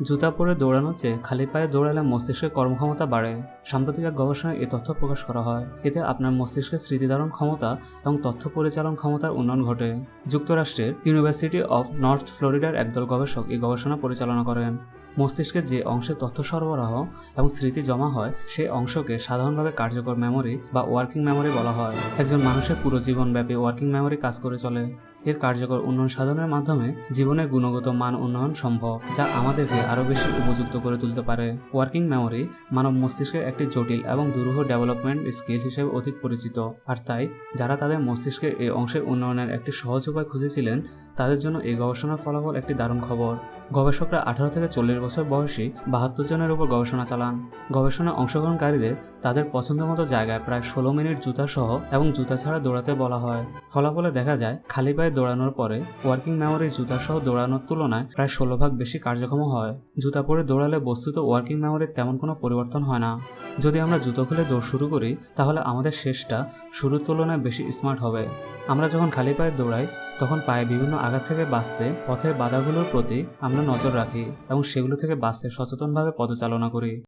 জুতা পরে দৌড়ানোর চেয়ে খালি পায়ে দৌড়ালে মস্তিষ্কের কর্মক্ষমতা বাড়ে। সাম্প্রতিক এক গবেষণায় এই তথ্য প্রকাশ করা হয়। এতে আপনার মস্তিষ্কের স্মৃতিধারণ ক্ষমতা এবং তথ্য পরিচালন ক্ষমতার উন্নয়ন ঘটে। যুক্তরাষ্ট্রের ইউনিভার্সিটি অব নর্থ ফ্লোরিডার একদল গবেষক এই গবেষণা পরিচালনা করেন। মস্তিষ্কে যে অংশে তথ্য সরবরাহ এবং স্মৃতি জমা হয় সেই অংশকে সাধারণভাবে কার্যকর মেমোরি বা ওয়ার্কিং মেমোরি বলা হয়। একজন মানুষের পুরো জীবনব্যাপী ওয়ার্কিং মেমোরি কাজ করে চলে। এর কার্যকর উন্নয়ন সাধনের মাধ্যমে জীবনের গুণগত মান উন্নয়ন সম্ভব, যা আমাদেরকে আরও বেশি উপযুক্ত করে তুলতে পারে। ওয়ার্কিং মেমোরি মানব মস্তিষ্কের একটি জটিল এবং দুরূহ ডেভেলপমেন্ট স্কিল হিসেবে অধিক পরিচিত, আর তাই যারা তাদের মস্তিষ্কের এই অংশের উন্নয়নের একটি সহজ উপায় খুঁজেছিলেন তাদের জন্য এই গবেষণার ফলাফল একটি দারুণ খবর। গবেষকরা 18 থেকে 40 বছর বয়সী 72 জনের উপর গবেষণা চালান। গবেষণায় অংশগ্রহণকারীদের তাদের পছন্দমতো জায়গায় প্রায় 16 মিনিট জুতা সহ এবং জুতা ছাড়া দৌড়াতে বলা হয়। ফলাফলে দেখা যায় খালি পায়ে দৌড়ানোর পরে ওয়ার্কিং মেমোরি জুতা সহ দৌড়ানোর তুলনায় প্রায় 16 ভাগ বেশি কার্যক্ষম হয়। জুতা পরে দৌড়ালে বস্তুত ওয়ার্কিং মেমোরির তেমন কোনো পরিবর্তন হয় না। যদি আমরা জুতো খুলে দৌড় শুরু করি তাহলে আমাদের শেষটা শুরুর তুলনায় বেশি স্মার্ট হবে। আমরা যখন খালি পায়ে দৌড়াই তখন পায়ে বিভিন্ন আঘাত থেকে বাঁচতে পথের বাধাগুলোর প্রতি আমরা নজর রাখি এবং সেগুলো থেকে বাঁচতে সচেতনভাবে পদচালনা করি।